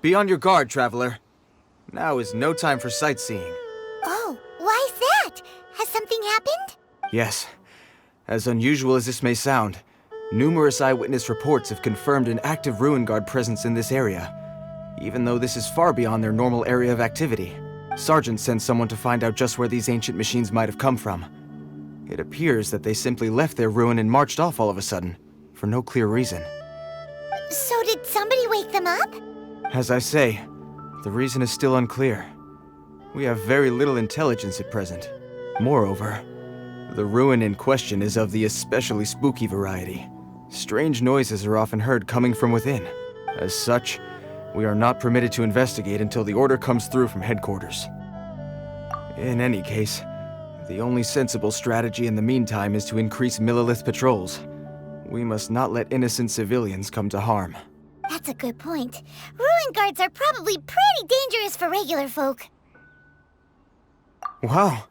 Be on your guard, traveler. Now is no time for sightseeing. Oh, why's that? Has something happened? Yes. As unusual as this may sound, numerous eyewitness reports have confirmed an active Ruin Guard presence in this area, even though this is far beyond their normal area of activity. Sergeant sent someone to find out just where these ancient machines might have come from. It appears that they simply left their ruin and marched off all of a sudden, for no clear reason. So did somebody wake them up? As I say, the reason is still unclear. We have very little intelligence at present. Moreover, the ruin in question is of the especially spooky variety. Strange noises are often heard coming from within. As such, we are not permitted to investigate until the order comes through from headquarters. In any case, the only sensible strategy in the meantime is to increase Millilith patrols. We must not let innocent civilians come to harm. That's a good point. Ruin guards are probably pretty dangerous for regular folk. Wow.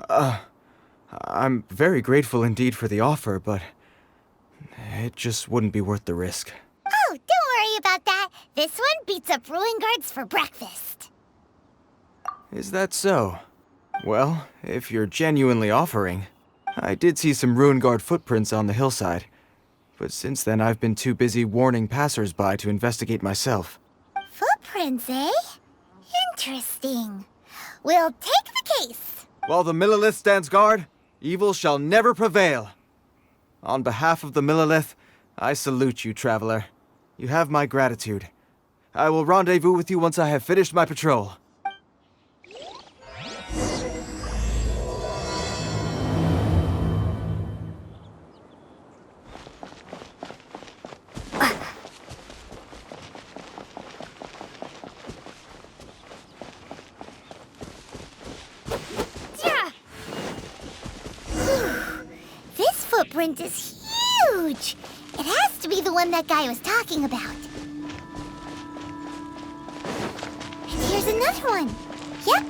I'm very grateful indeed for the offer, but it just wouldn't be worth the risk. Oh, don't worry about that. This one beats up ruin guards for breakfast. Is that so? Well, if you're genuinely offering, I did see some Ruin Guard footprints on the hillside, but since then I've been too busy warning passers-by to investigate myself. Footprints, eh? Interesting. We'll take the case. While the Millilith stands guard, evil shall never prevail. On behalf of the Millilith, I salute you, traveler. You have my gratitude. I will rendezvous with you once I have finished my patrol. This footprint is huge. It has to be the one that guy was talking about. And here's another one. Yep.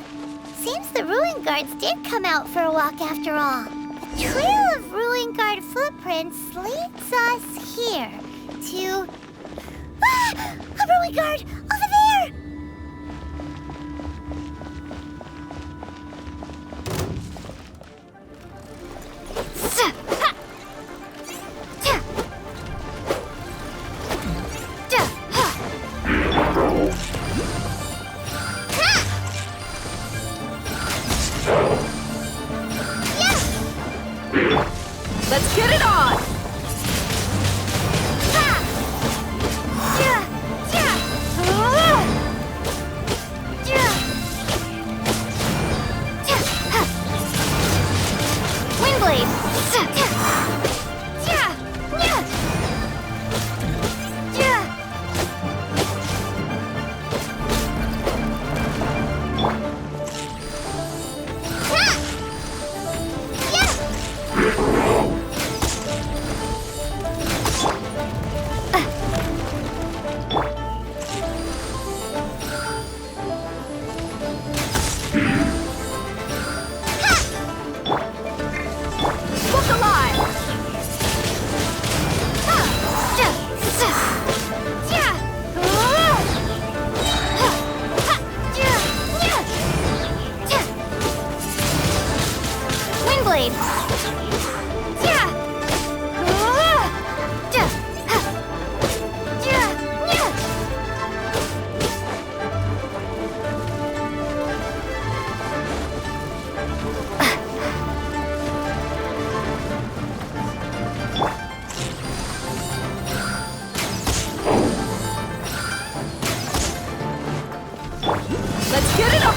Seems the Ruin Guards did come out for a walk after all. The trail of Ruin Guard footprints leads us here to... Ah! A Ruin Guard! Over there! Let's get it on! Let's get it up!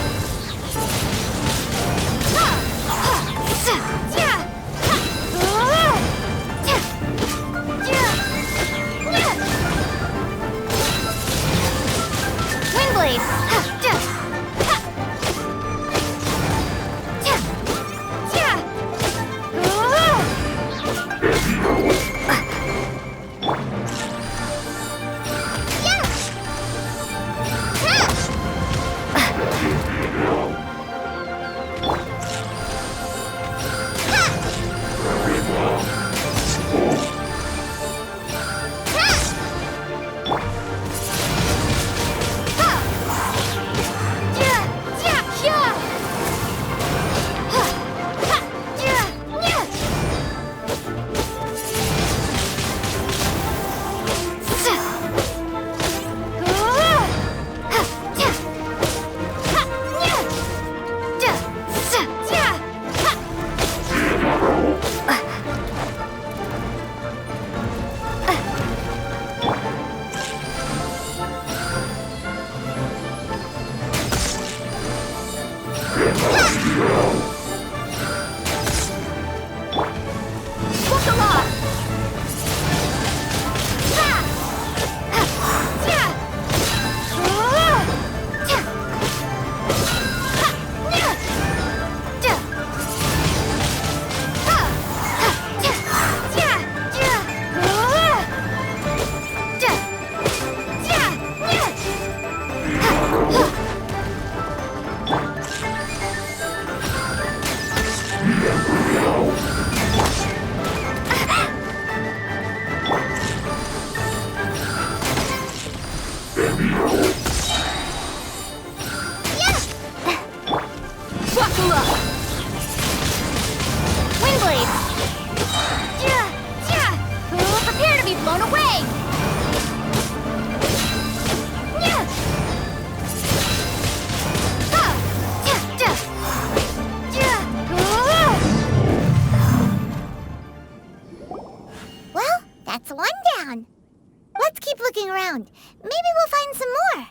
around. Maybe we'll find some more.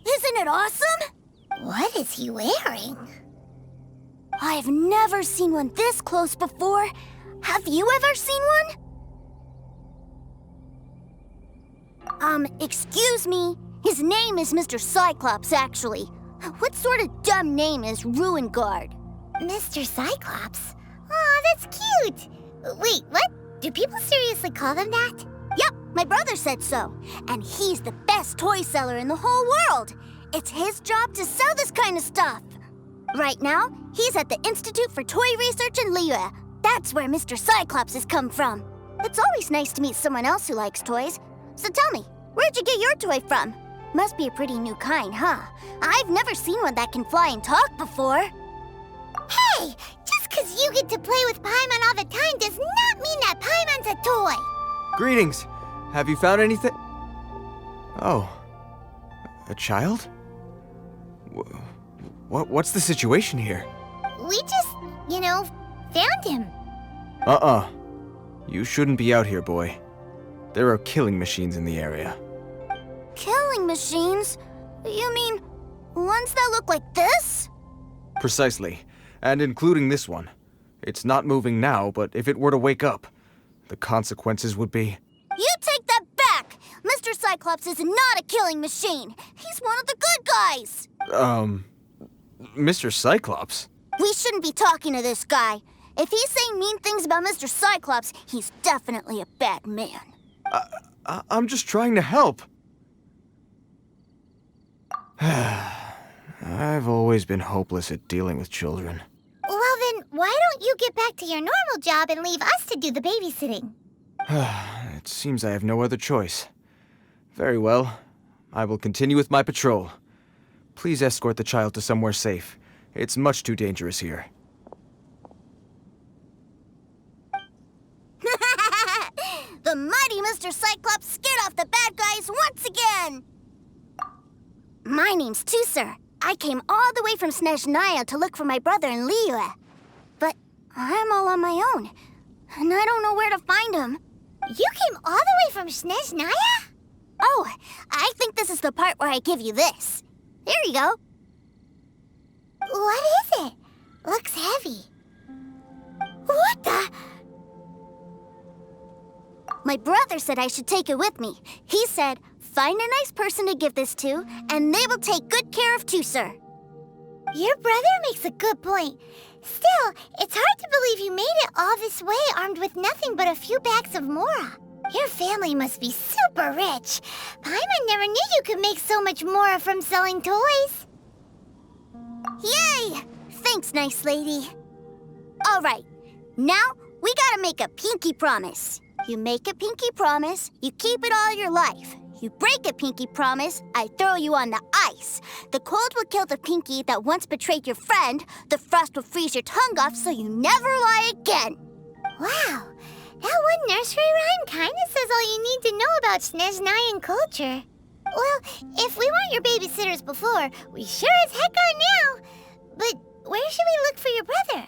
Isn't it awesome? What is he wearing? I've never seen one this close before. Have you ever seen one? Excuse me. His name is Mr. Cyclops, actually. What sort of dumb name is Ruin Guard? Mr. Cyclops? Aw, that's cute. Wait, what? Do people seriously call them that? Yep, my brother said so. And he's the best toy seller in the whole world. It's his job to sell this kind of stuff. Right now, he's at the Institute for Toy Research in Liyue. That's where Mr. Cyclops has come from. It's always nice to meet someone else who likes toys. So tell me, where'd you get your toy from? Must be a pretty new kind, huh? I've never seen one that can fly and talk before. Hey! Just 'cause you get to play with Paimon all the time does not mean that Paimon's a toy! Greetings! Have you found anything? Oh. A child? What's the situation here? We just, found him. You shouldn't be out here, boy. There are killing machines in the area. Killing machines? You mean ones that look like this? Precisely. And including this one. It's not moving now, but if it were to wake up, the consequences would be... You take that back! Mr. Cyclops is not a killing machine. He's one of the good guys. Mr. Cyclops? We shouldn't be talking to this guy. If he's saying mean things about Mr. Cyclops, he's definitely a bad man. I'm just trying to help. I've always been hopeless at dealing with children. Well then, why don't you get back to your normal job and leave us to do the babysitting? It seems I have no other choice. Very well. I will continue with my patrol. Please escort the child to somewhere safe. It's much too dangerous here. The mighty Mr. Cyclops scared off the bad guys once again! My name's Tusser. I came all the way from Snezhnaya to look for my brother in Liyue. But I'm all on my own, and I don't know where to find him. You came all the way from Snezhnaya? Oh, I think this is the part where I give you this. Here you go. What is it? Looks heavy. What the? My brother said I should take it with me. He said, find a nice person to give this to, and they will take good care of Tusser. Your brother makes a good point. Still, it's hard to believe you made it all this way armed with nothing but a few bags of mora. Your family must be super rich. Paimon never knew you could make so much mora from selling toys. Yay! Thanks, nice lady. All right, now we gotta make a pinky promise. You make a pinky promise, you keep it all your life. You break a pinky promise, I throw you on the ice. The cold will kill the pinky that once betrayed your friend. The frost will freeze your tongue off so you never lie again. Wow, that one nursery rhyme kinda says all you need to know about Snezhnayan culture. Well, if we weren't your babysitters before, we sure as heck are now. But where should we look for your brother?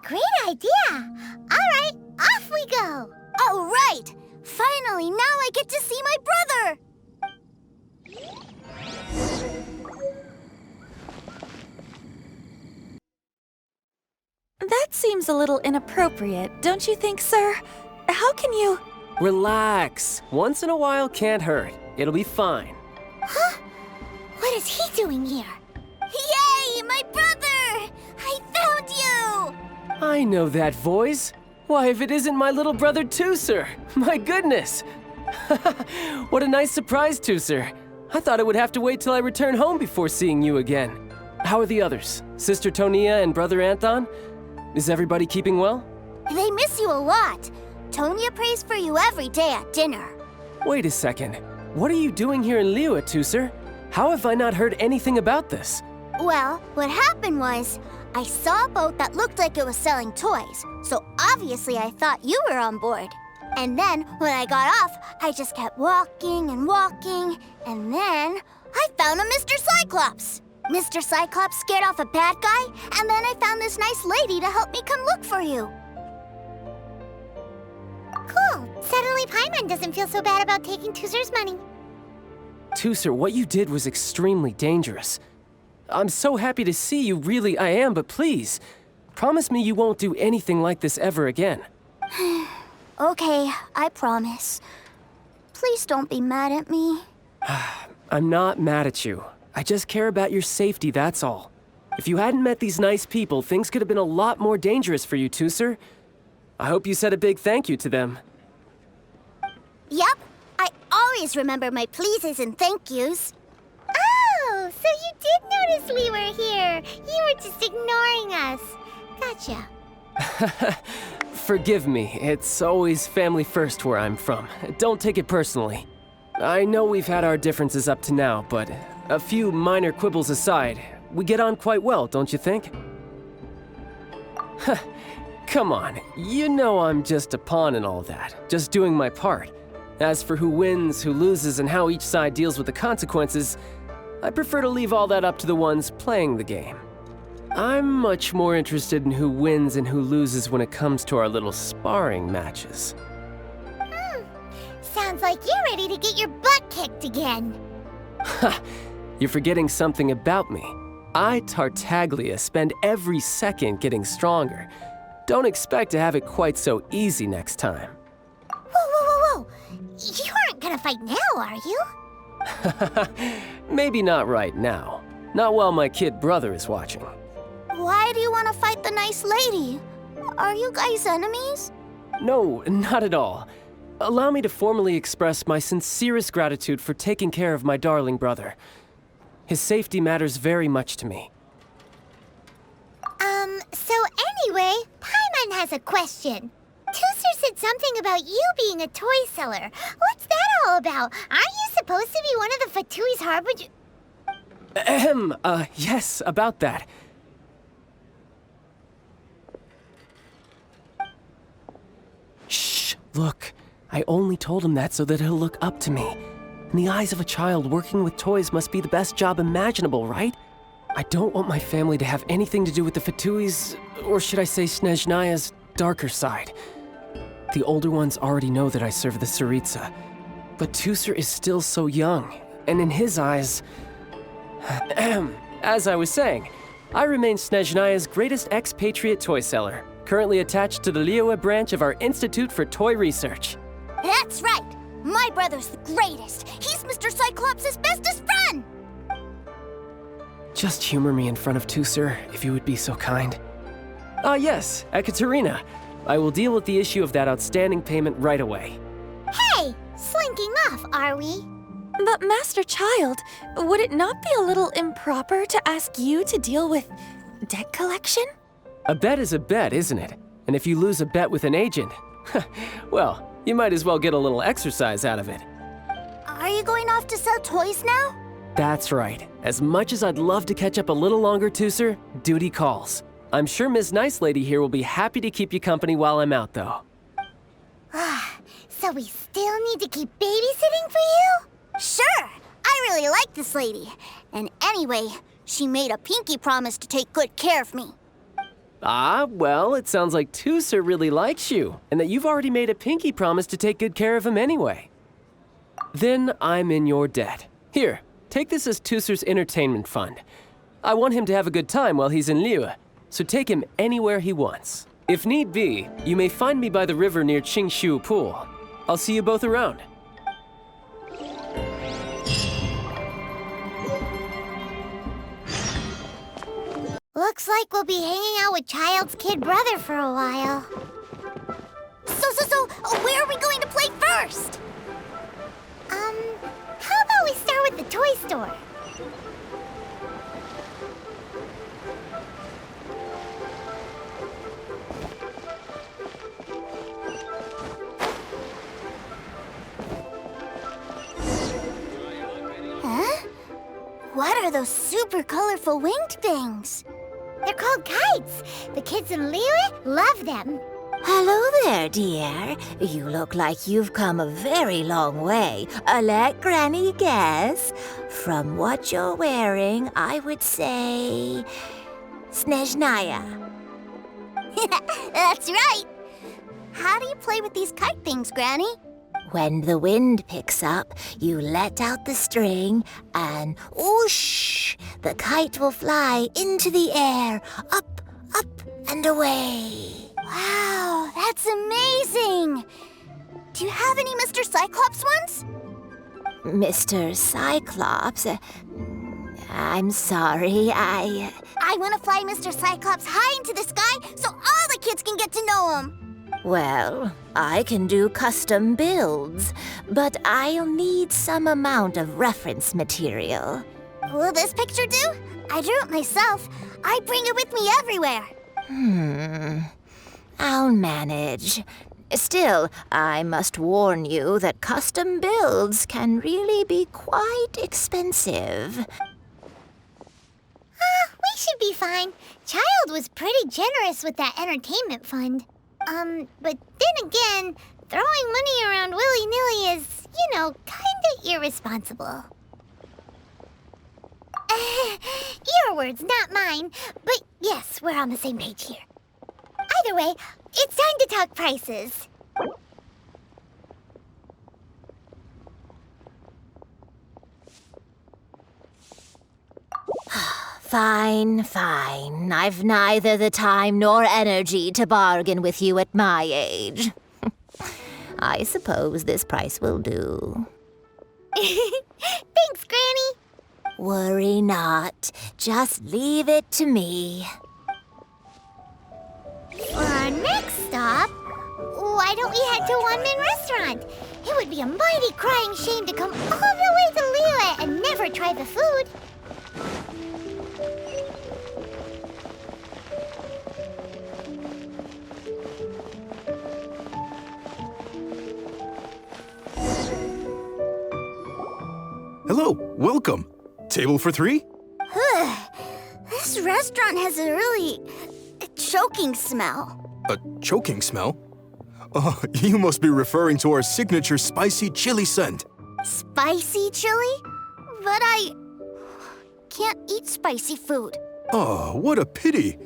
Great idea! All right, off we go! All right! Finally, now I get to see my brother! That seems a little inappropriate, don't you think, sir? How can you... Relax. Once in a while can't hurt. It'll be fine. Huh? What is he doing here? Yay, my brother! I found you! I know that voice. Why, if it isn't my little brother Tusser! My goodness! What a nice surprise, Tusser. I thought I would have to wait till I return home before seeing you again. How are the others? Sister Tonia and Brother Anthon? Is everybody keeping well? They miss you a lot. Tonia prays for you every day at dinner. Wait a second. What are you doing here in Liyue, Tusser? How have I not heard anything about this? Well, what happened was, I saw a boat that looked like it was selling toys, so obviously I thought you were on board. And then, when I got off, I just kept walking and walking, and then I found a Mr. Cyclops. Mr. Cyclops scared off a bad guy, and then I found this nice lady to help me come look for you. Cool. Suddenly Paimon doesn't feel so bad about taking Tusser's money. Tusser, what you did was extremely dangerous. I'm so happy to see you, really I am, but please, promise me you won't do anything like this ever again. Okay, I promise. Please don't be mad at me. I'm not mad at you. I just care about your safety, that's all. If you hadn't met these nice people, things could have been a lot more dangerous for you, Tusser. I hope you said a big thank you to them. Yep, I always remember my pleases and thank yous. Oh, so you did notice we were here. You were just ignoring us. Gotcha. Forgive me, it's always family first where I'm from. Don't take it personally. I know we've had our differences up to now, but a few minor quibbles aside, we get on quite well, don't you think? Come on, you know I'm just a pawn and all that, just doing my part. As for who wins, who loses, and how each side deals with the consequences, I prefer to leave all that up to the ones playing the game. I'm much more interested in who wins and who loses when it comes to our little sparring matches. Sounds like you're ready to get your butt kicked again. Ha! You're forgetting something about me. I, Tartaglia, spend every second getting stronger. Don't expect to have it quite so easy next time. Whoa. You aren't gonna fight now, are you? Maybe not right now. Not while my kid brother is watching. Why do you want to fight the nice lady? Are you guys enemies? No, not at all. Allow me to formally express my sincerest gratitude for taking care of my darling brother. His safety matters very much to me. So anyway, Paimon has a question. Tusser said something about you being a toy seller. What's that all about? Aren't you supposed to be one of the Fatui's harbinger? Yes, about that. Shh, look. I only told him that so that he'll look up to me. In the eyes of a child, working with toys must be the best job imaginable, right? I don't want my family to have anything to do with the Fatui's, or should I say Snezhnaya's, darker side. The older ones already know that I serve the Tsaritsa, but Tusser is still so young, and in his eyes... As I was saying, I remain Snezhnaya's greatest expatriate toy seller, currently attached to the Liyue branch of our Institute for Toy Research. That's right! My brother's the greatest! He's Mr. Cyclops' bestest friend! Just humor me in front of Tusser, if you would be so kind. Ah yes, Ekaterina. I will deal with the issue of that outstanding payment right away. Hey, slinking off, are we? But Master Child, would it not be a little improper to ask you to deal with debt collection? A bet is a bet, isn't it? And if you lose a bet with an agent, well, you might as well get a little exercise out of it. Are you going off to sell toys now? That's right. As much as I'd love to catch up a little longer, Tusser, duty calls. I'm sure Miss Nice Lady here will be happy to keep you company while I'm out, though. So we still need to keep babysitting for you? Sure! I really like this lady. And anyway, she made a pinky promise to take good care of me. Ah, well, it sounds like Tusser really likes you, and that you've already made a pinky promise to take good care of him anyway. Then I'm in your debt. Here, take this as Tusser's entertainment fund. I want him to have a good time while he's in Liyue, so take him anywhere he wants. If need be, you may find me by the river near Qingshu Pool. I'll see you both around. Looks like we'll be hanging out with Child's kid brother for a while. So, where are we going to play first? How about we start with the toy store? What are those super colorful winged things? They're called kites. The kids in Liyue love them. Hello there, dear. You look like you've come a very long way. Let Granny guess. From what you're wearing, I would say... Snezhnaya. That's right. How do you play with these kite things, Granny? When the wind picks up, you let out the string and whoosh! The kite will fly into the air, up, and away. Wow, that's amazing! Do you have any Mr. Cyclops ones? Mr. Cyclops? I'm sorry, I want to fly Mr. Cyclops high into the sky so all the kids can get to know him. Well, I can do custom builds, but I'll need some amount of reference material. Will this picture do? I drew it myself. I bring it with me everywhere. I'll manage. Still, I must warn you that custom builds can really be quite expensive. We should be fine. Child was pretty generous with that entertainment fund. But then again, throwing money around willy-nilly is, kinda irresponsible. Your words, not mine. But yes, we're on the same page here. Either way, it's time to talk prices. Fine. I've neither the time nor energy to bargain with you at my age. I suppose this price will do. Thanks, Granny. Worry not. Just leave it to me. For our next stop, why don't we head to One-Man Restaurant? It would be a mighty crying shame to come all the way to Liyue and never try the food. Hello, welcome. Table for 3? This restaurant has a really choking smell. A choking smell? Oh, you must be referring to our signature spicy chili scent. Spicy chili? But I can't eat spicy food. Oh, what a pity.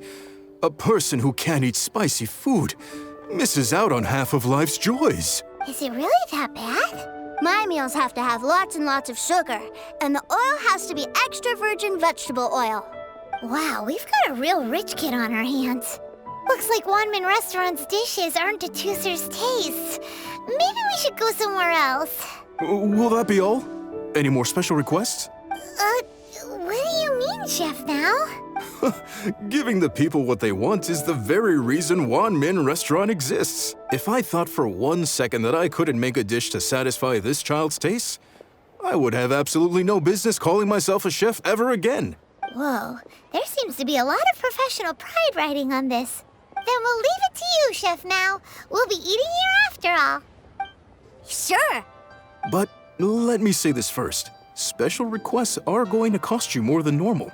A person who can't eat spicy food misses out on half of life's joys. Is it really that bad? My meals have to have lots and lots of sugar, and the oil has to be extra virgin vegetable oil. Wow, we've got a real rich kid on our hands. Looks like One-Man Restaurant's dishes aren't to Tooser's taste. Maybe we should go somewhere else. Will that be all? Any more special requests? What do you mean, Chef Now? Giving the people what they want is the very reason One-Man Restaurant exists. If I thought for 1 second that I couldn't make a dish to satisfy this child's tastes, I would have absolutely no business calling myself a chef ever again. Whoa, there seems to be a lot of professional pride riding on this. Then we'll leave it to you, Chef Now. We'll be eating here after all. Sure. But let me say this first. Special requests are going to cost you more than normal.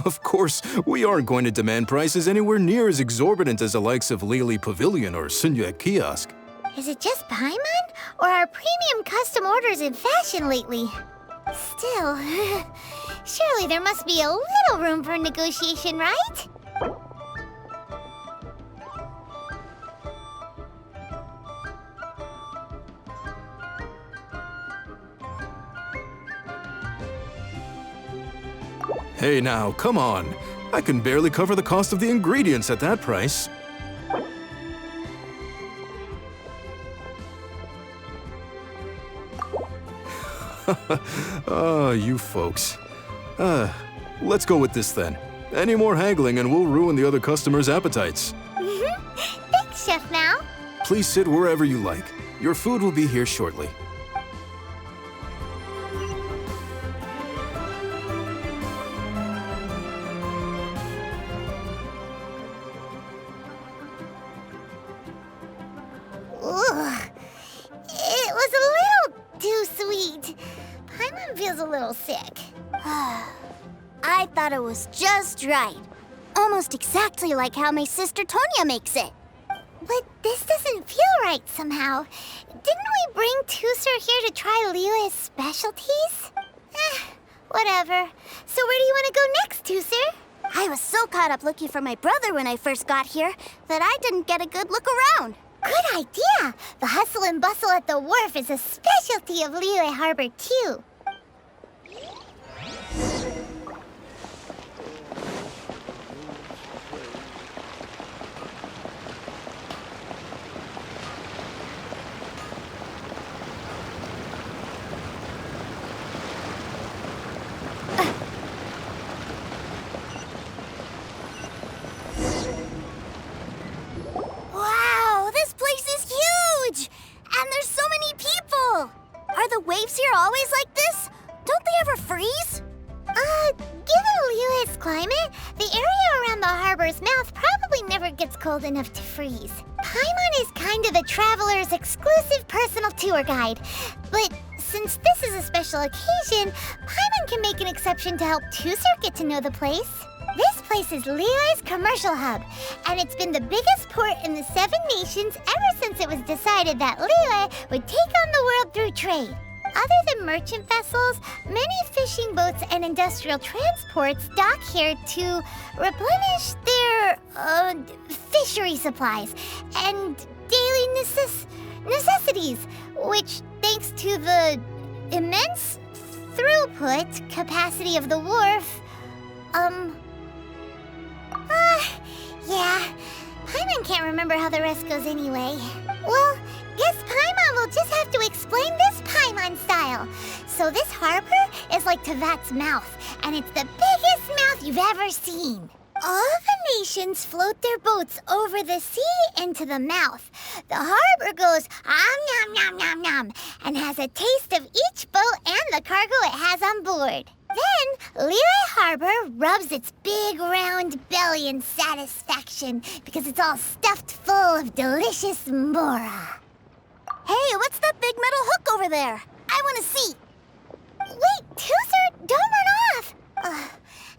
Of course, we aren't going to demand prices anywhere near as exorbitant as the likes of Lily Pavilion or Sunyue Kiosk. Is it just Paimon? Or are premium custom orders in fashion lately? Still, surely there must be a little room for negotiation, right? Hey now, come on. I can barely cover the cost of the ingredients at that price. Oh, you folks. Let's go with this then. Any more haggling and we'll ruin the other customers' appetites. Thanks, Chef Now. Please sit wherever you like. Your food will be here shortly. Ugh. It was a little too sweet. Paimon feels a little sick. I thought it was just right. Almost exactly like how my sister Tonya makes it. But this doesn't feel right somehow. Didn't we bring Tooser here to try Liyue's specialties? Whatever. So where do you want to go next, Tooser? I was so caught up looking for my brother when I first got here that I didn't get a good look around. Good idea! The hustle and bustle at the wharf is a specialty of Liyue Harbor, too. Wow, this place is huge! And there's so many people! Are the waves here always like this? Don't they ever freeze? Given Liyue's climate, the area around the harbor's mouth probably never gets cold enough to freeze. Paimon is kind of the traveler's exclusive personal tour guide. But since this is a special occasion, Paimon can make an exception to help Tooser get to know the place. This place is Liyue's commercial hub, and it's been the biggest port in the Seven Nations ever since it was decided that Liyue would take on the world through trade. Other than merchant vessels, many fishing boats and industrial transports dock here to replenish their fishery supplies and daily necessities, which, thanks to the immense throughput capacity of the wharf, yeah, Paimon can't remember how the rest goes anyway. Well, guess Paimon will just have to explain this Paimon style. So this harbor is like Teyvat's mouth, and it's the biggest mouth you've ever seen. All the nations float their boats over the sea into the mouth. The harbor goes nom nom nom nom and has a taste of each boat and the cargo it has on board. Then, Liyue Harbor rubs its big round belly in satisfaction because it's all stuffed full of delicious mora. Hey, what's that big metal hook over there? I want to see. Wait, Tooser, don't run off!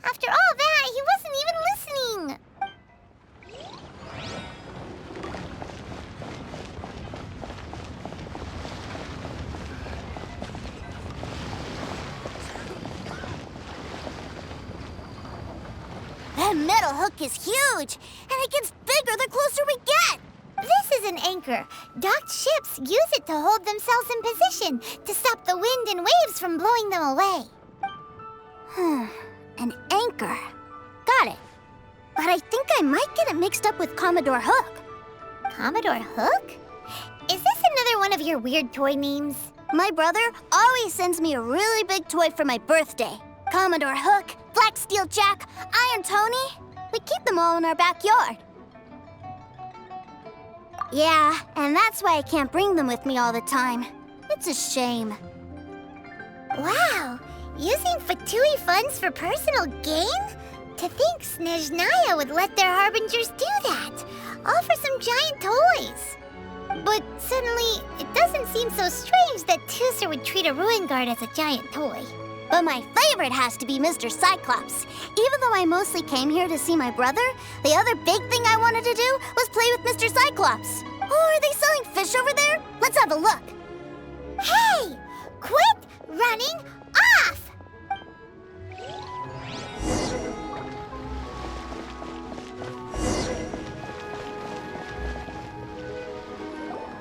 After all that, he wasn't even listening. That metal hook is huge, and it gets bigger the closer we get. This is an anchor. Docked ships use it to hold themselves in position to stop the wind and waves from blowing them away. An anchor. Got it. But I think I might get it mixed up with Commodore Hook. Commodore Hook? Is this another one of your weird toy names? My brother always sends me a really big toy for my birthday. Commodore Hook, Black Steel Jack, Iron Tony. We keep them all in our backyard. Yeah, and that's why I can't bring them with me all the time. It's a shame. Wow, using Fatui funds for personal gain? To think Snezhnaya would let their harbingers do that, all for some giant toys. But suddenly, it doesn't seem so strange that Tooser would treat a ruin guard as a giant toy. But my favorite has to be Mr. Cyclops. Even though I mostly came here to see my brother, the other big thing I wanted to do was play with Mr. Cyclops. Oh, are they selling fish over there? Let's have a look. Hey! Quit running off!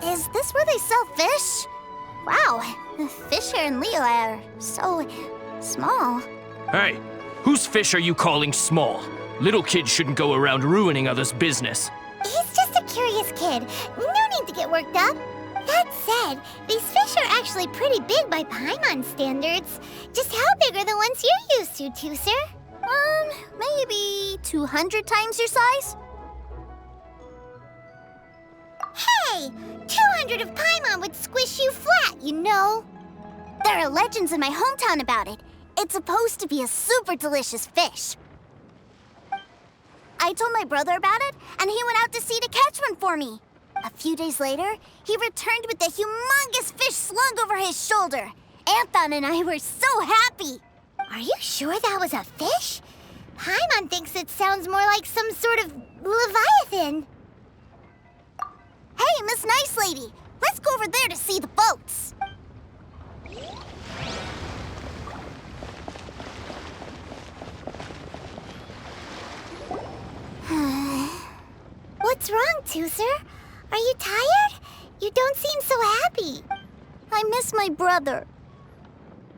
Is this where they sell fish? Wow, the fish here in Liyue are so small. Hey, whose fish are you calling small? Little kids shouldn't go around ruining others' business. He's just a curious kid. No need to get worked up. That said, these fish are actually pretty big by Paimon standards. Just how big are the ones you're used to, Tooser? Maybe 200 times your size? Hey! 200 of Paimon would squish you flat, you know. There are legends in my hometown about it. It's supposed to be a super delicious fish. I told my brother about it, and he went out to sea to catch one for me. A few days later, he returned with a humongous fish slung over his shoulder. Anthon and I were so happy. Are you sure that was a fish? Paimon thinks it sounds more like some sort of leviathan. Hey, Miss Nice Lady, let's go over there to see the boats. What's wrong, Tooser? Are you tired? You don't seem so happy. I miss my brother.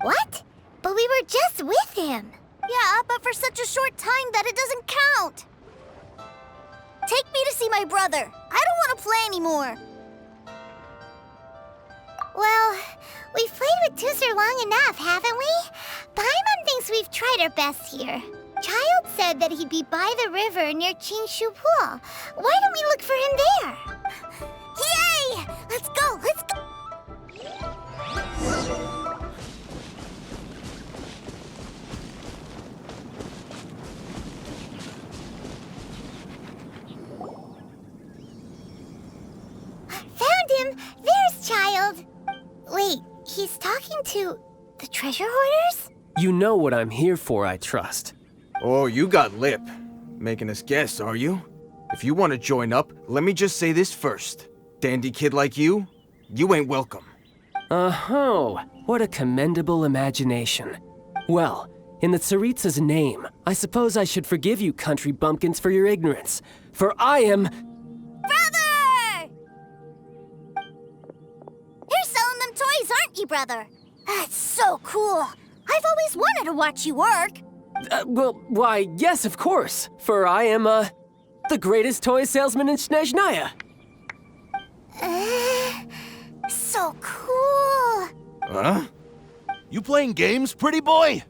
What? But we were just with him. Yeah, but for such a short time that it doesn't count. Take me to see my brother. I don't want to play anymore. Well, we've played with Tooser long enough, haven't we? Paimon thinks we've tried our best here. Child said that he'd be by the river near Qingshu Pool. Why don't we look for him there? Yay! Let's go, let's go! Found him! There's Child! Wait, he's talking to the treasure hoarders? You know what I'm here for, I trust. Oh, you got lip. Making us guess, are you? If you want to join up, let me just say this first. Dandy kid like you ain't welcome. Oh, what a commendable imagination. Well, in the Tsaritsa's name, I suppose I should forgive you country bumpkins for your ignorance. For I am... Brother! You're selling them toys, aren't you, brother? That's so cool. I've always wanted to watch you work. Why, yes, of course. For I am, the greatest toy salesman in Snezhnaya. So cool. Huh? You playing games, pretty boy?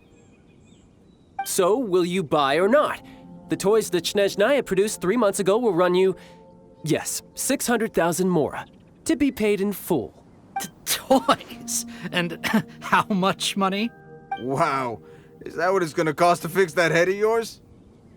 So, will you buy or not? The toys that Snezhnaya produced 3 months ago will run you, yes, 600,000 mora, to be paid in full. Toys? And how much money? Wow. Is that what it's gonna cost to fix that head of yours?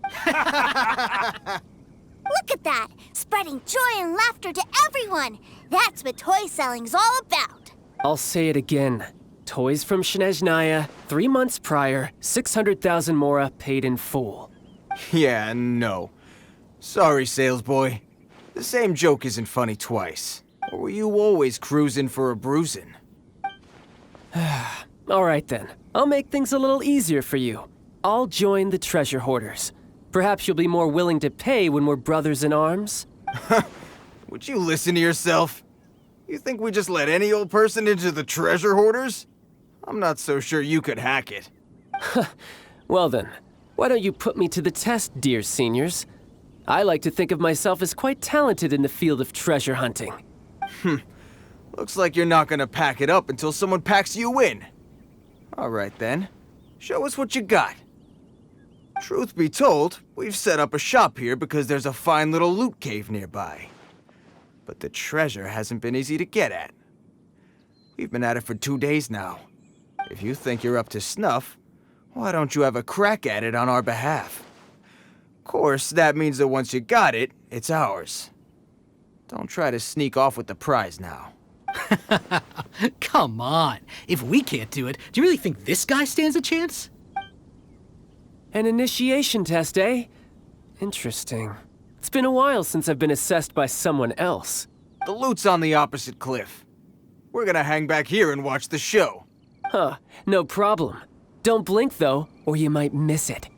Look at that! Spreading joy and laughter to everyone! That's what toy selling's all about! I'll say it again. Toys from Snezhnaya, 3 months prior, 600,000 mora paid in full. Yeah, no. Sorry, sales boy. The same joke isn't funny twice. Or were you always cruising for a bruising? All right then. I'll make things a little easier for you. I'll join the treasure hoarders. Perhaps you'll be more willing to pay when we're brothers in arms? Would you listen to yourself? You think we just let any old person into the treasure hoarders? I'm not so sure you could hack it. Well then, why don't you put me to the test, dear seniors? I like to think of myself as quite talented in the field of treasure hunting. Looks like you're not gonna pack it up until someone packs you in. All right then, show us what you got. Truth be told, we've set up a shop here because there's a fine little loot cave nearby. But the treasure hasn't been easy to get at. We've been at it for 2 days now. If you think you're up to snuff, why don't you have a crack at it on our behalf? Of course, that means that once you got it, it's ours. Don't try to sneak off with the prize now. Come on. If we can't do it, do you really think this guy stands a chance? An initiation test, eh? Interesting. It's been a while since I've been assessed by someone else. The loot's on the opposite cliff. We're gonna hang back here and watch the show. Huh, no problem. Don't blink though, or you might miss it.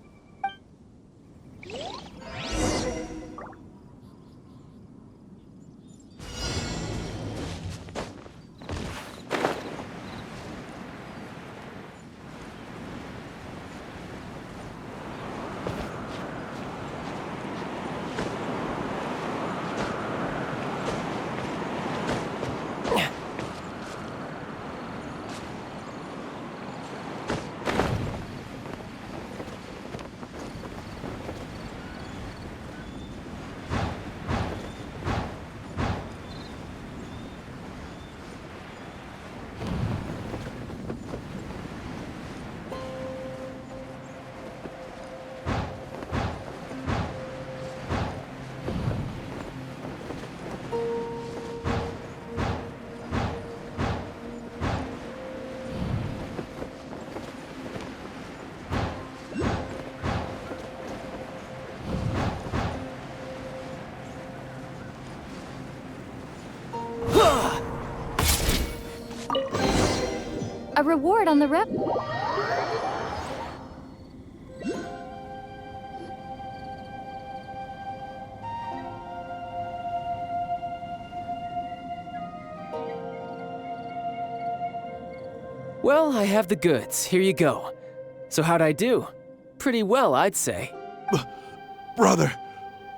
a reward on the rep. Well, I have the goods. Here you go. So how'd I do? Pretty well, I'd say. Brother,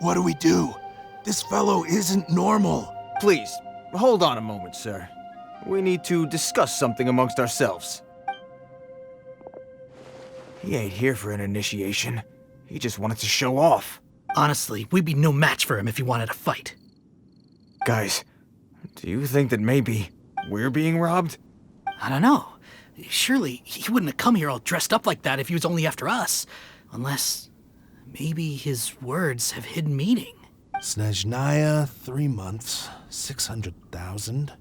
what do we do? This fellow isn't normal. Please, hold on a moment, sir. We need to discuss something amongst ourselves. He ain't here for an initiation. He just wanted to show off. Honestly, we'd be no match for him if he wanted to fight. Guys, do you think that maybe we're being robbed? I don't know. Surely he wouldn't have come here all dressed up like that if he was only after us. Unless maybe his words have hidden meaning. Snezhnaya, 3 months, 600,000.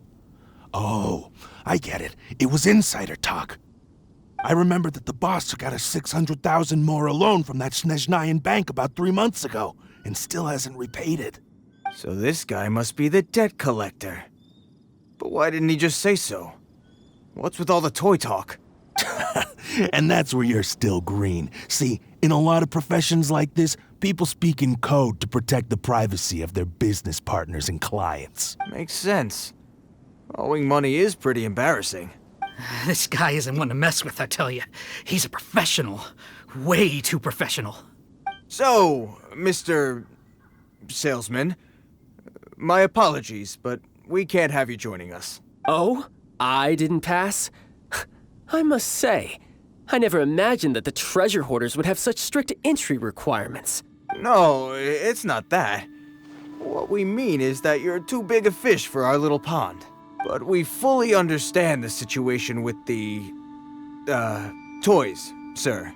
Oh, I get it. It was insider talk. I remember that the boss took out a 600,000 more loan from that Snezhnayan bank about 3 months ago, and still hasn't repaid it. So this guy must be the debt collector. But why didn't he just say so? What's with all the toy talk? And that's where you're still green. See, in a lot of professions like this, people speak in code to protect the privacy of their business partners and clients. Makes sense. Owing money is pretty embarrassing. This guy isn't one to mess with, I tell you. He's a professional. Way too professional. So, Mr. Salesman, my apologies, but we can't have you joining us. Oh? I didn't pass? I must say, I never imagined that the treasure hoarders would have such strict entry requirements. No, it's not that. What we mean is that you're too big a fish for our little pond. But we fully understand the situation with the, toys, sir.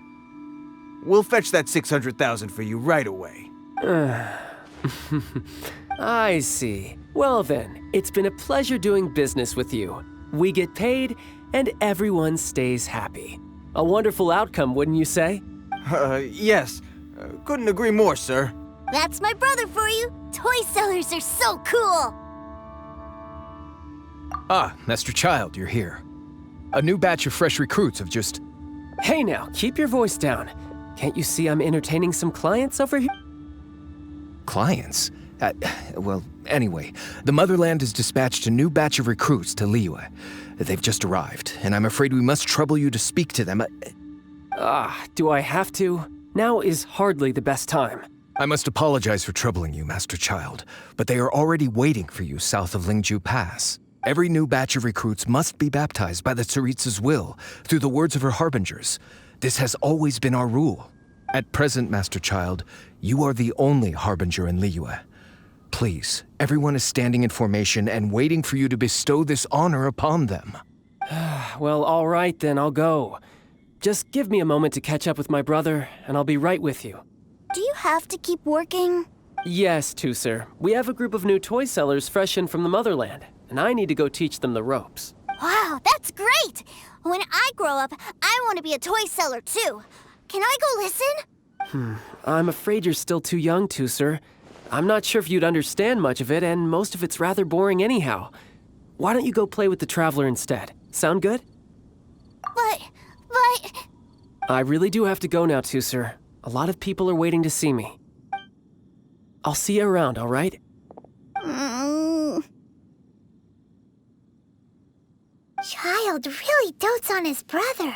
We'll fetch that 600,000 for you right away. I see. Well then, it's been a pleasure doing business with you. We get paid, and everyone stays happy. A wonderful outcome, wouldn't you say? Yes. Couldn't agree more, sir. That's my brother for you. Toy sellers are so cool. Ah, Master Child, you're here. A new batch of fresh recruits have just... Hey now, keep your voice down. Can't you see I'm entertaining some clients over here? Clients? Well, anyway, the Motherland has dispatched a new batch of recruits to Liyue. They've just arrived, and I'm afraid we must trouble you to speak to them. Do I have to? Now is hardly the best time. I must apologize for troubling you, Master Child, but they are already waiting for you south of Lingju Pass. Every new batch of recruits must be baptized by the Tsaritsa's will, through the words of her harbingers. This has always been our rule. At present, Master Child, you are the only harbinger in Liyue. Please, everyone is standing in formation and waiting for you to bestow this honor upon them. Well, all right then, I'll go. Just give me a moment to catch up with my brother, and I'll be right with you. Do you have to keep working? Yes, Sir. We have a group of new toy sellers fresh in from the Motherland, and I need to go teach them the ropes. Wow, that's great! When I grow up, I want to be a toy seller too. Can I go listen? I'm afraid you're still too young, Sir. I'm not sure if you'd understand much of it, and most of it's rather boring anyhow. Why don't you go play with the Traveler instead? Sound good? But... I really do have to go now, Sir. A lot of people are waiting to see me. I'll see you around, all right? Child really dotes on his brother,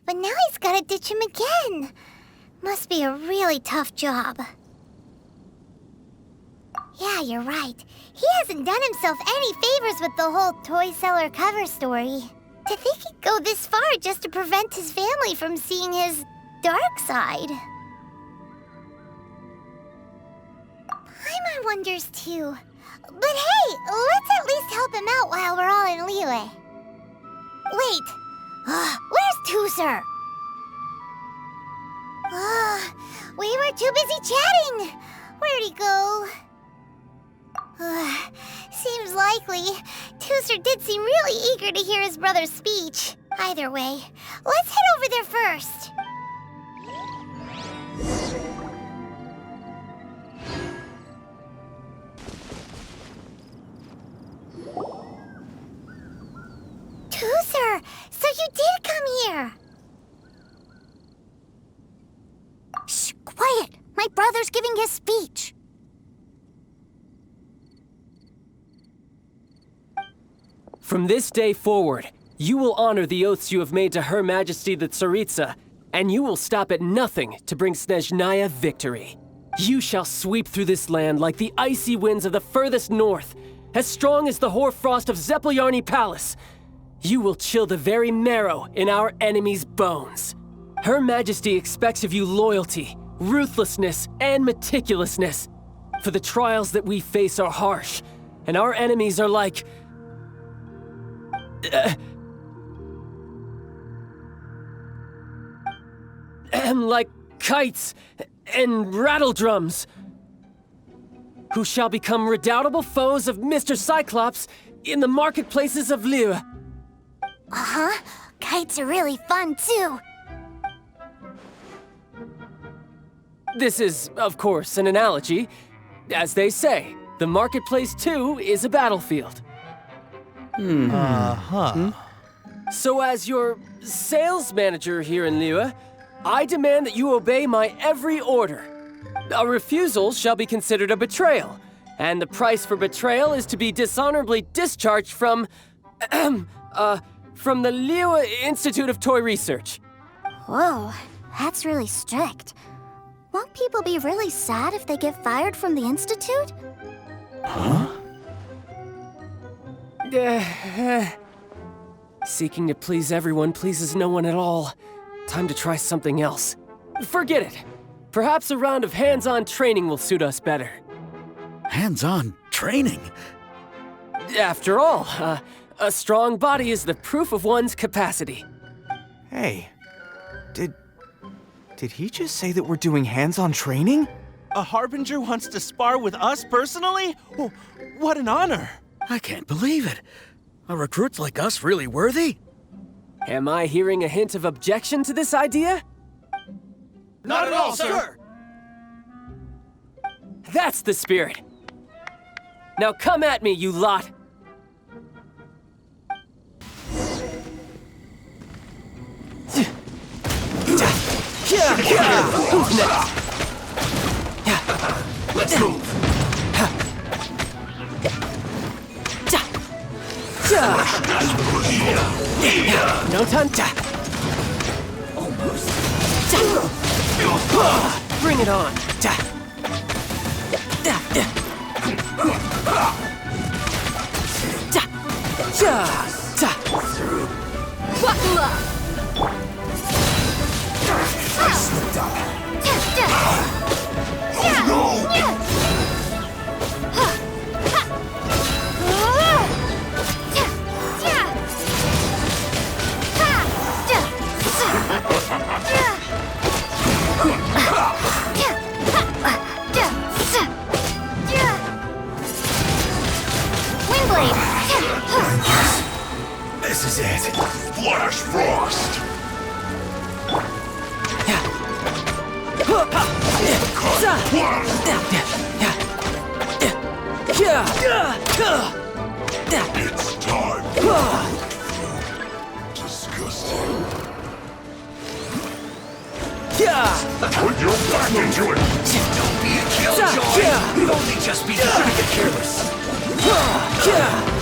but now he's gotta ditch him again. Must be a really tough job. Yeah, you're right. He hasn't done himself any favors with the whole toy seller cover story. To think he'd go this far just to prevent his family from seeing his dark side. Paimon wonders too. But hey, let's at least help him out while we're all in Liyue. Wait, where's Tuser? We were too busy chatting. Where'd he go? Seems likely. Tuser did seem really eager to hear his brother's speech. Either way, let's head over there first. Tuser, so you did My brother's giving his speech. From this day forward, you will honor the oaths you have made to Her Majesty the Tsaritsa, and you will stop at nothing to bring Snezhnaya victory. You shall sweep through this land like the icy winds of the furthest north, as strong as the hoarfrost of Zepelyarny Palace. You will chill the very marrow in our enemies' bones. Her Majesty expects of you loyalty, ruthlessness, and meticulousness. For the trials that we face are harsh, and our enemies are like... like kites and rattledrums, who shall become redoubtable foes of Mr. Cyclops in the marketplaces of Liyue. Uh-huh. Kites are really fun, too. This is, of course, an analogy. As they say, the marketplace, too, is a battlefield. So as your sales manager here in Liyue, I demand that you obey my every order. A refusal shall be considered a betrayal, and the price for betrayal is to be dishonorably discharged from the Liyue Institute of Toy Research. Whoa, that's really strict. Won't people be really sad if they get fired from the Institute? Seeking to please everyone pleases no one at all. Time to try something else. Forget it. Perhaps a round of hands-on training will suit us better. Hands-on training? After all, a strong body is the proof of one's capacity. Hey, did he just say that we're doing hands-on training? A Harbinger wants to spar with us personally? Oh, what an honor! I can't believe it. Are recruits like us really worthy? Am I hearing a hint of objection to this idea? Not at all, sir! That's the spirit. Now come at me, you lot! Who's next? Let's move! No time. Almost. Bring it on. Buckle up! I slipped up. Windblade! This is it. Flash Frost! It's time. Disgusting. Put your back into it. Don't be a killjoy! You'd only just be trying to get careless.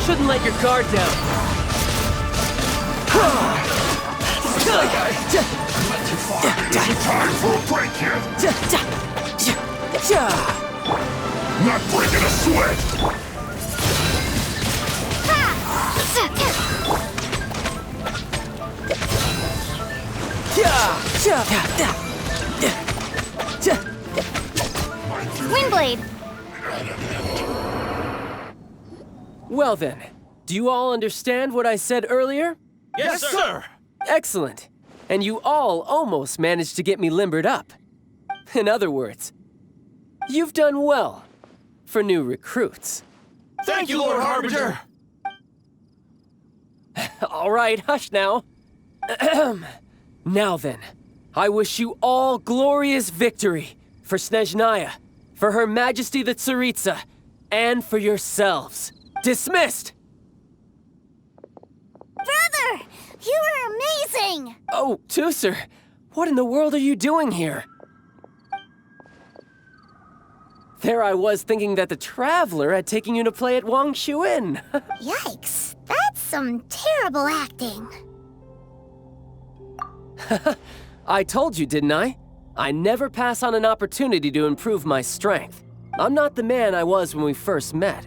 Shouldn't let your guard down. Not too far. Isn't time for a break yet. Not breaking a sweat. Windblade! Well then, do you all understand what I said earlier? Yes, sir! Excellent. And you all almost managed to get me limbered up. In other words, you've done well for new recruits. Thank you, Lord Harbinger! All right, hush now. Now then, I wish you all glorious victory for Snezhnaya, for Her Majesty the Tsaritsa, and for yourselves. Dismissed! Brother! You were amazing! Oh, Tooser, what in the world are you doing here? There I was thinking that the Traveler had taken you to play at Wang Xuan. Yikes, that's some terrible acting. I told you, didn't I? I never pass on an opportunity to improve my strength. I'm not the man I was when we first met.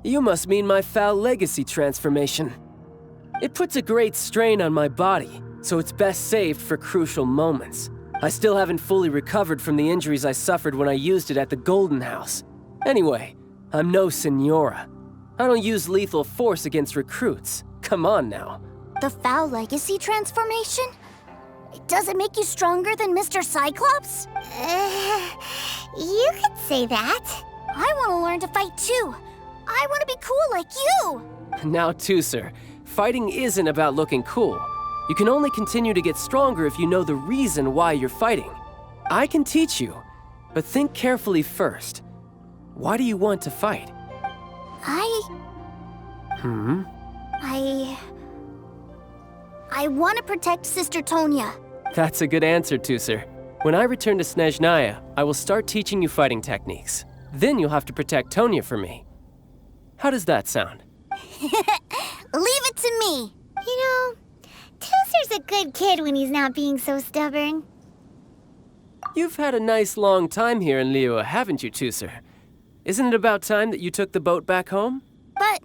You must mean my foul legacy transformation. It puts a great strain on my body, so it's best saved for crucial moments. I still haven't fully recovered from the injuries I suffered when I used it at the Golden House. Anyway, I'm no Senora. I don't use lethal force against recruits. Come on now. The foul legacy transformation? Does it make you stronger than Mr. Cyclops? You could say that. I want to learn to fight too. I want to be cool like you. Now, Teucer, fighting isn't about looking cool. You can only continue to get stronger if you know the reason why you're fighting. I can teach you, but think carefully first. Why do you want to fight? I want to protect Sister Tonya. That's a good answer, Teucer. When I return to Snezhnaya, I will start teaching you fighting techniques. Then you'll have to protect Tonya for me. How does that sound? Leave it to me. You know, Teucer's a good kid when he's not being so stubborn. You've had a nice long time here in Liyue, haven't you, Teucer? Isn't it about time that you took the boat back home? But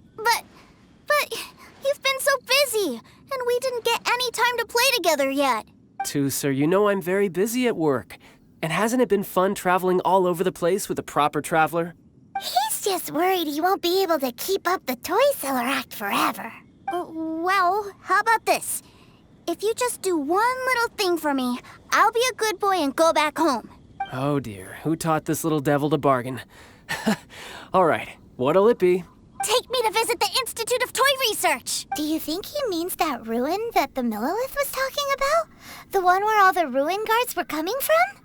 you've been so busy, and we didn't get any time to play together yet. Teucer, you know I'm very busy at work. And hasn't it been fun traveling all over the place with a proper traveler? He's just worried he won't be able to keep up the toy seller act forever. Well, how about this? If you just do one little thing for me, I'll be a good boy and go back home. Oh dear, who taught this little devil to bargain? All right, what'll it be? Take me to visit the Institute of Toy Research. Do you think he means that ruin that the Millilith was talking about? The one where all the ruin guards were coming from?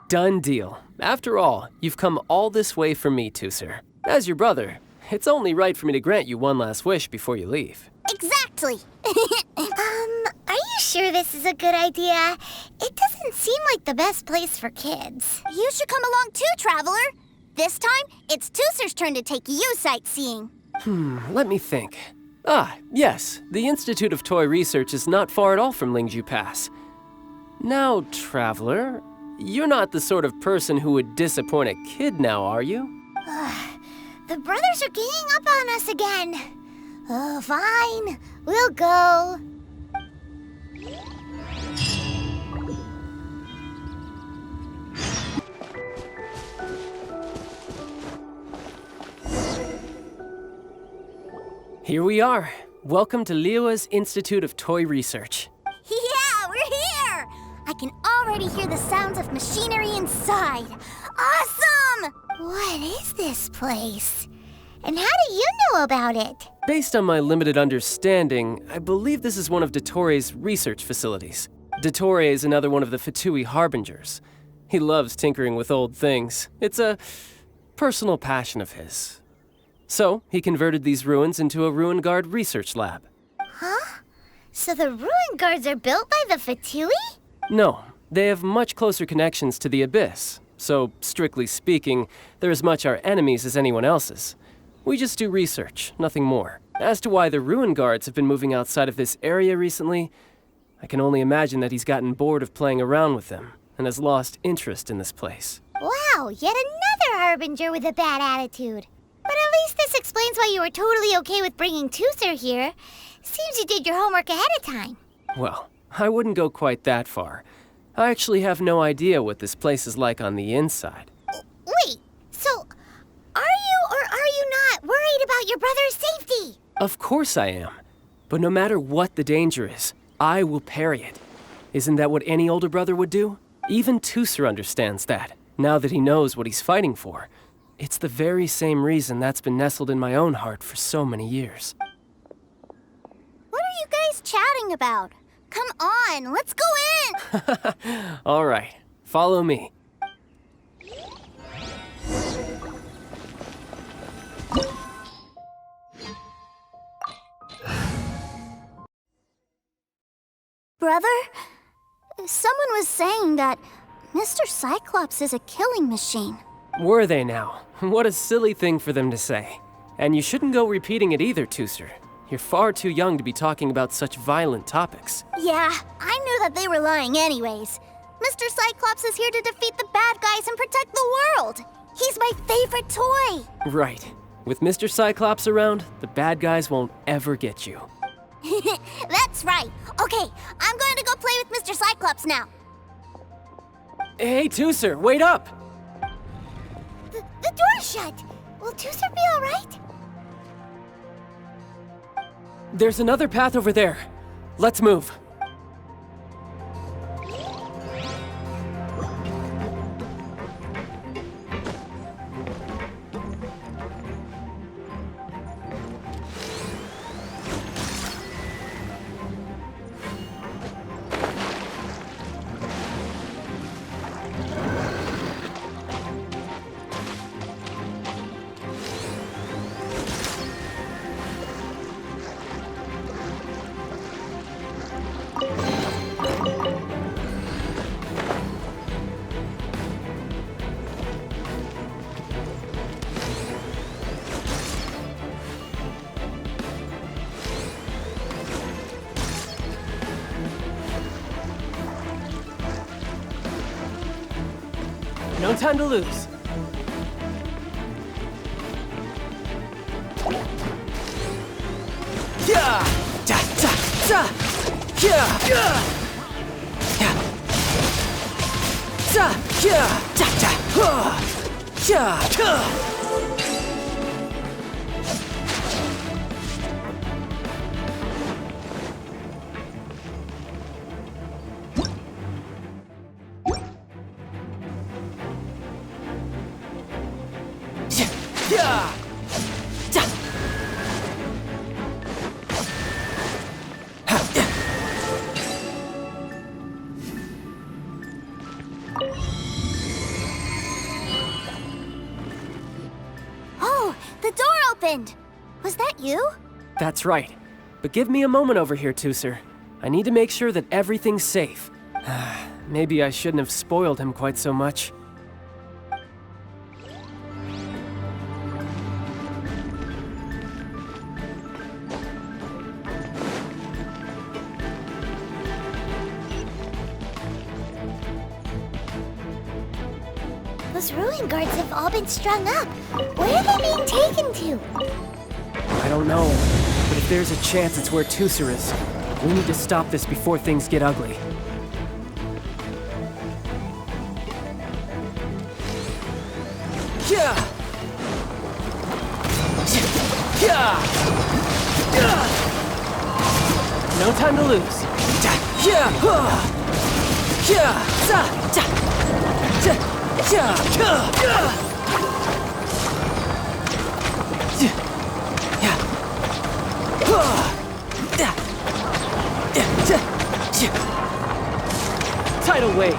Done deal. After all, you've come all this way for me, Teucer. As your brother, it's only right for me to grant you one last wish before you leave. Exactly. Are you sure this is a good idea? It doesn't seem like the best place for kids. You should come along too, Traveler. This time, it's Teucer's turn to take you sightseeing. Let me think. Ah, yes, the Institute of Toy Research is not far at all from Lingju Pass. Now, Traveler, you're not the sort of person who would disappoint a kid now, are you? The brothers are ganging up on us again. Oh, fine. We'll go. Here we are. Welcome to Liyue's Institute of Toy Research. Yeah, we're here! I can already hear the sounds of machinery inside. Awesome! What is this place? And how do you know about it? Based on my limited understanding, I believe this is one of Dottoro's research facilities. Dottore is another one of the Fatui Harbingers. He loves tinkering with old things. It's a personal passion of his. So, he converted these ruins into a ruin guard research lab. Huh? So the ruin guards are built by the Fatui? No, they have much closer connections to the Abyss. So, strictly speaking, they're as much our enemies as anyone else's. We just do research, nothing more. As to why the ruin guards have been moving outside of this area recently, I can only imagine that he's gotten bored of playing around with them and has lost interest in this place. Wow, yet another Harbinger with a bad attitude. But at least this explains why you were totally okay with bringing Teucer here. Seems you did your homework ahead of time. Well, I wouldn't go quite that far. I actually have no idea what this place is like on the inside. Wait, so are you or are you not worried about your brother's safety? Of course I am. But no matter what the danger is, I will parry it. Isn't that what any older brother would do? Even Teucer understands that, now that he knows what he's fighting for. It's the very same reason that's been nestled in my own heart for so many years. What are you guys chatting about? Come on, let's go in! All right, follow me. Brother, someone was saying that Mr. Cyclops is a killing machine. Were they now? What a silly thing for them to say. And you shouldn't go repeating it either, Tooser. You're far too young to be talking about such violent topics. Yeah, I knew that they were lying anyways. Mr. Cyclops is here to defeat the bad guys and protect the world. He's my favorite toy. Right. With Mr. Cyclops around, the bad guys won't ever get you. That's right. Okay, I'm going to go play with Mr. Cyclops now. Hey, Tooser, wait up! The door's shut. Will Tooser be all right? There's another path over there. Let's move. No time to lose. Yeah! Da da da! Yeah! Yeah! Yeah! Da! Yeah! Da da! Yeah! Oh, the door opened. Was that you? That's right. But give me a moment over here, Tooser. I need to make sure that everything's safe. Maybe I shouldn't have spoiled him quite so much. Those ruin guards have all been strung up. Where are they being taken to? I don't know, but if there's a chance it's where Tooser is, we need to stop this before things get ugly. Yeah! Yeah! No time to lose. Yeah! Tidal wave.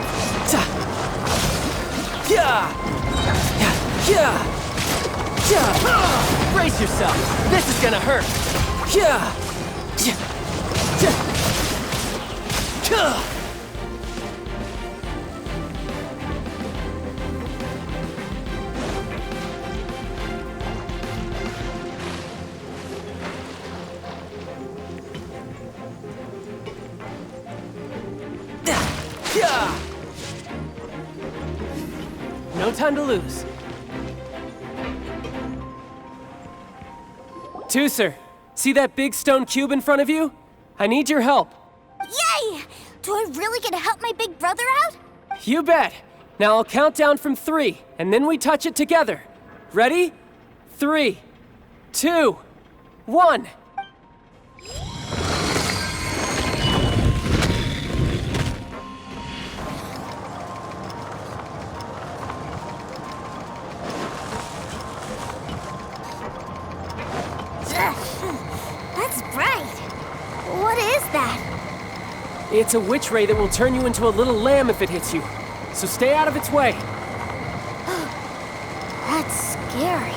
Brace yourself. This is gonna hurt. No time to lose. Tooser, see that big stone cube in front of you? I need your help. Yay! Do I really get to help my big brother out? You bet. Now I'll count down from 3, and then we touch it together. Ready? 3, 2, 1. That's bright. What is that? It's a witch ray that will turn you into a little lamb if it hits you. So stay out of its way. That's scary.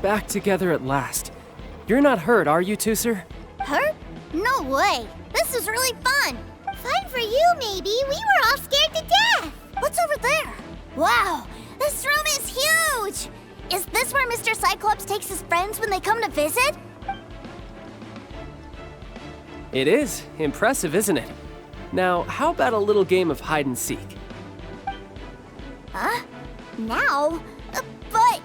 back together at last. You're not hurt, are you, Tooser? Hurt? No way. This is really fun. Fun for you, maybe. We were all scared to death. What's over there? Wow, this room is huge! Is this where Mr. Cyclops takes his friends when they come to visit? It is. Impressive, isn't it? Now, how about a little game of hide and seek? Huh? Now? But...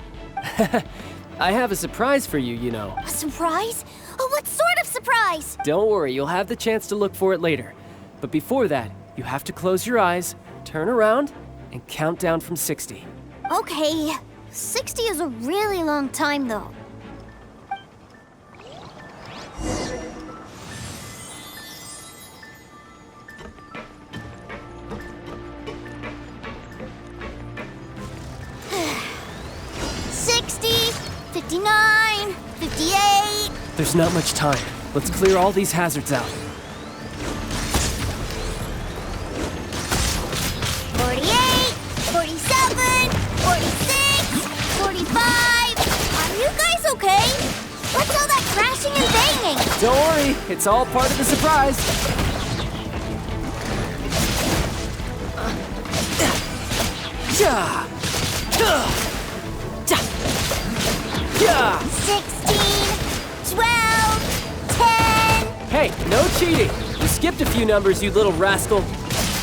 I have a surprise for you, you know. A surprise? Oh, what sort of surprise? Don't worry, you'll have the chance to look for it later. But before that, you have to close your eyes, turn around, and count down from 60. Okay. 60 is a really long time, though. $59, $58. There's not much time. Let's clear all these hazards out. 48, 47, 46, 45. Are you guys okay? What's all that crashing and banging? Don't worry, it's all part of the surprise. Yeah. 16, 12, 10. Hey, no cheating. You skipped a few numbers, you little rascal.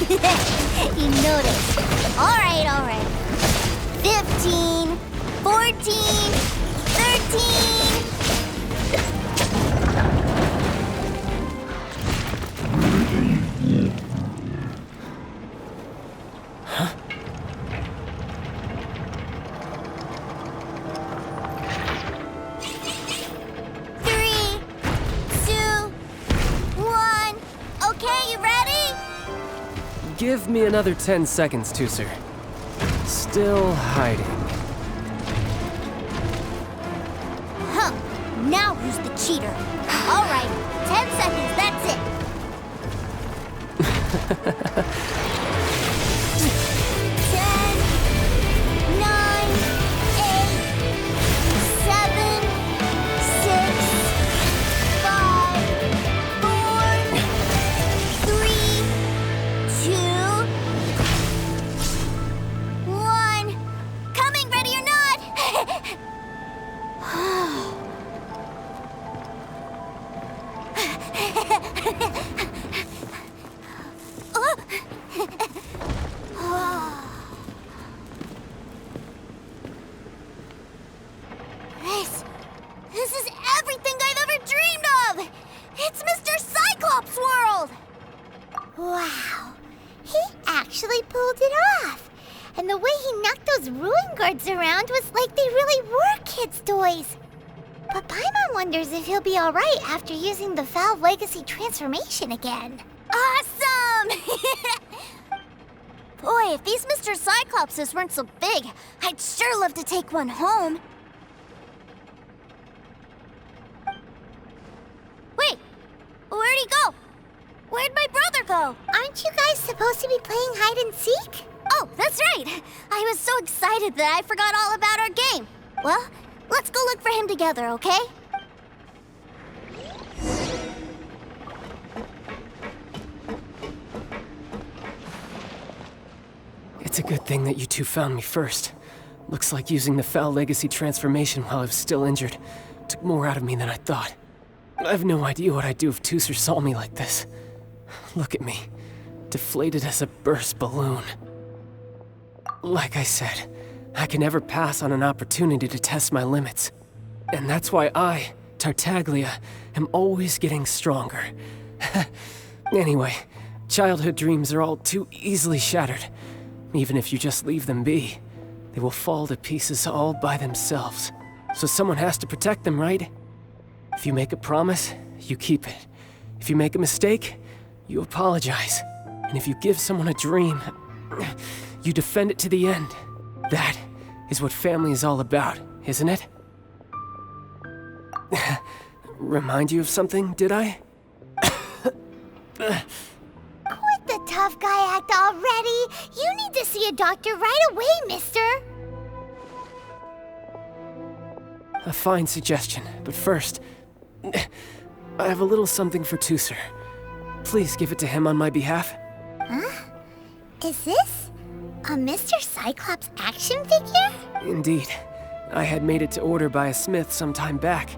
You noticed. All right. 15, 14, 13. Huh? Give me another 10 seconds, Tooser. Still hiding. Huh. Now who's the cheater? All right, 10 seconds, that's it. 10, 9, 8, 7, 6, 5, 4, 3, 2, 1. Coming, ready or not? This is everything I've ever dreamed of! It's Mr. Cyclops' world! Wow. He actually pulled it off. And the way he knocked those ruin guards around was like they really were kids' toys. But Paimon wonders if he'll be alright after using the Valve Legacy transformation again. Awesome! Boy, if these Mr. Cyclopses weren't so big, I'd sure love to take one home. Wait, where'd he go? Where'd my brother go? Aren't you guys supposed to be playing hide and seek? Oh, that's right! I was so excited that I forgot all about our game. Well, let's go look for him together, okay? It's a good thing that you two found me first. Looks like using the Foul Legacy transformation while I was still injured took more out of me than I thought. I have no idea what I'd do if Tooser saw me like this. Look at me, deflated as a burst balloon. Like I said, I can never pass on an opportunity to test my limits. And that's why I, Tartaglia, am always getting stronger. Anyway, childhood dreams are all too easily shattered. Even if you just leave them be, they will fall to pieces all by themselves. So someone has to protect them, right? If you make a promise, you keep it. If you make a mistake, you apologize. And if you give someone a dream, you defend it to the end. That is what family is all about, isn't it? Remind you of something, did I? Quit the tough guy act already. You need to see a doctor right away, mister. A fine suggestion, but first, I have a little something for Teucer. Please give it to him on my behalf. Huh? Is this a Mr. Cyclops action figure? Indeed. I had made it to order by a smith some time back.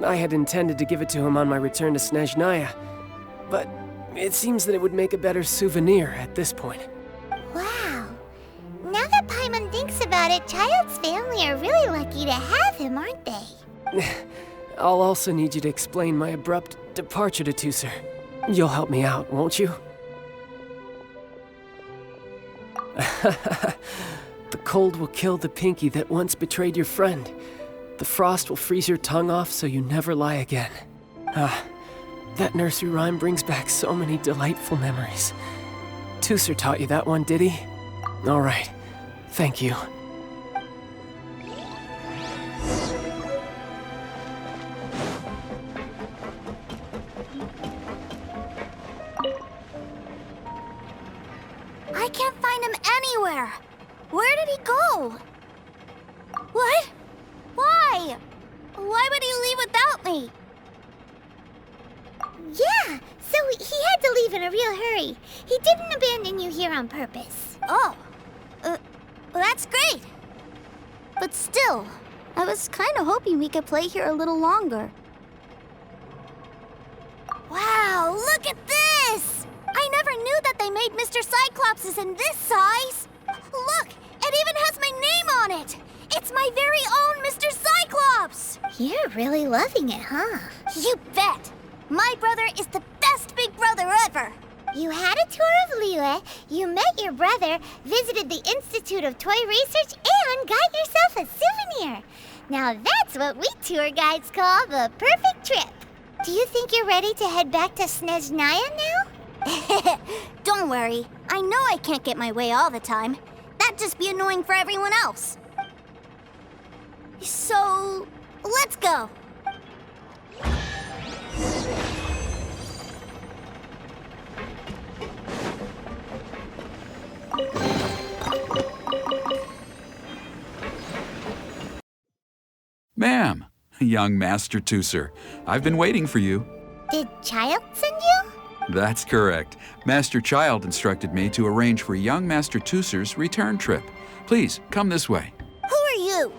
I had intended to give it to him on my return to Snezhnaya, but it seems that it would make a better souvenir at this point. Wow. Now that Paimon thinks about it, Child's family are really lucky to have him, aren't they? I'll also need you to explain my abrupt departure to Teucer. You'll help me out, won't you? The cold will kill the pinky that once betrayed your friend. The frost will freeze your tongue off so you never lie again. Ah, that nursery rhyme brings back so many delightful memories. Teucer taught you that one, did he? All right, thank you. I can't find him anywhere. Where did he go? What? Why? Why would he leave without me? Yeah, so he had to leave in a real hurry. He didn't abandon you here on purpose. Oh, well, that's great. But still, I was kind of hoping we could play here a little longer. Wow, look at this! I never knew that they made Mr. Cyclopses in this size. Look, it even has my name on it. It's my very own Mr. Cyclops! You're really loving it, huh? You bet! My brother is the best big brother ever! You had a tour of Liyue, you met your brother, visited the Institute of Toy Research, and got yourself a souvenir. Now that's what we tour guides call the perfect trip. Do you think you're ready to head back to Snezhnaya now? Don't worry. I know I can't get my way all the time. That'd just be annoying for everyone else. So, let's go. Ma'am, young Master Teucer, I've been waiting for you. Did Child send you? That's correct. Master Child instructed me to arrange for young Master Teucer's return trip. Please, come this way. Who are you?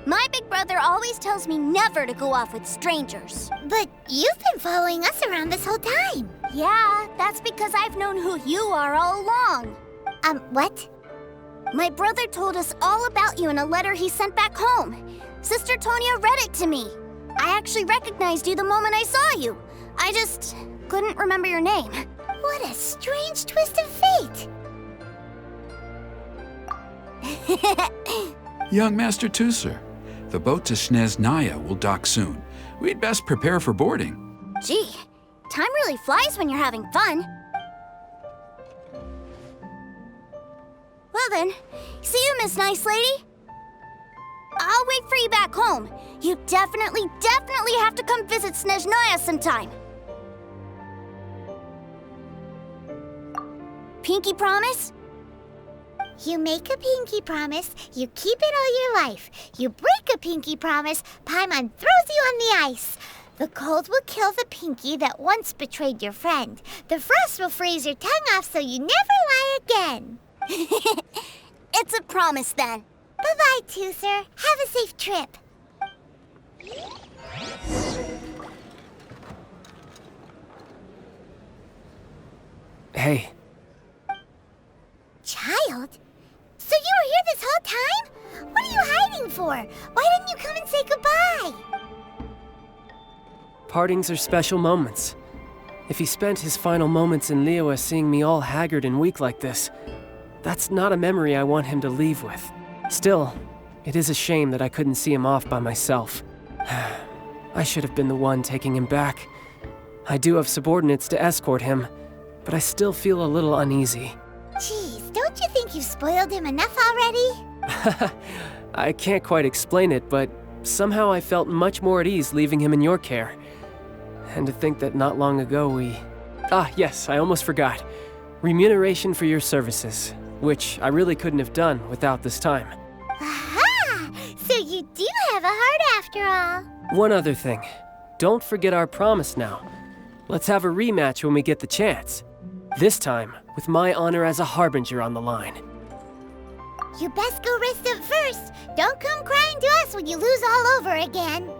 My big brother always tells me never to go off with strangers. But you've been following us around this whole time. Yeah, that's because I've known who you are all along. What? My brother told us all about you in a letter he sent back home. Sister Tonya read it to me. I actually recognized you the moment I saw you. I just couldn't remember your name. What a strange twist of fate. Young Master Teucer, the boat to Snezhnaya will dock soon. We'd best prepare for boarding. Gee, time really flies when you're having fun. Well then, see you, Miss Nice Lady. I'll wait for you back home. You definitely have to come visit Snezhnaya sometime. Pinky promise? You make a pinky promise, you keep it all your life. You break a pinky promise, Paimon throws you on the ice. The cold will kill the pinky that once betrayed your friend. The frost will freeze your tongue off so you never lie again. It's a promise then. Bye-bye, Teucer. Have a safe trip. Hey. Child? So you were here this whole time? What are you hiding for? Why didn't you come and say goodbye? Partings are special moments. If he spent his final moments in Liyue seeing me all haggard and weak like this, that's not a memory I want him to leave with. Still, it is a shame that I couldn't see him off by myself. I should have been the one taking him back. I do have subordinates to escort him, but I still feel a little uneasy. Jeez, don't you think you've spoiled him enough already? I can't quite explain it, but somehow I felt much more at ease leaving him in your care. And to think that not long ago we... Ah, yes, I almost forgot. Remuneration for your services, which I really couldn't have done without this time. Aha! So you do have a heart after after all. One other thing. Don't forget our promise now. Let's have a rematch when we get the chance. This time, with my honor as a harbinger on the line. You best go rest up first. Don't come crying to us when you lose all over again.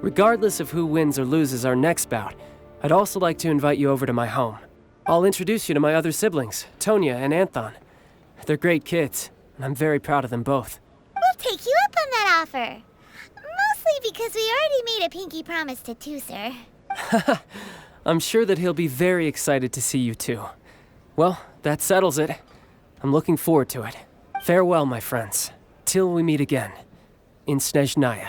Regardless of who wins or loses our next bout, I'd also like to invite you over to my home. I'll introduce you to my other siblings, Tonya and Anthon. They're great kids, and I'm very proud of them both. We'll take you up on that offer. Mostly because we already made a pinky promise to Tooser. I'm sure that he'll be very excited to see you too. Well, that settles it. I'm looking forward to it. Farewell, my friends. Till we meet again. In Snezhnaya.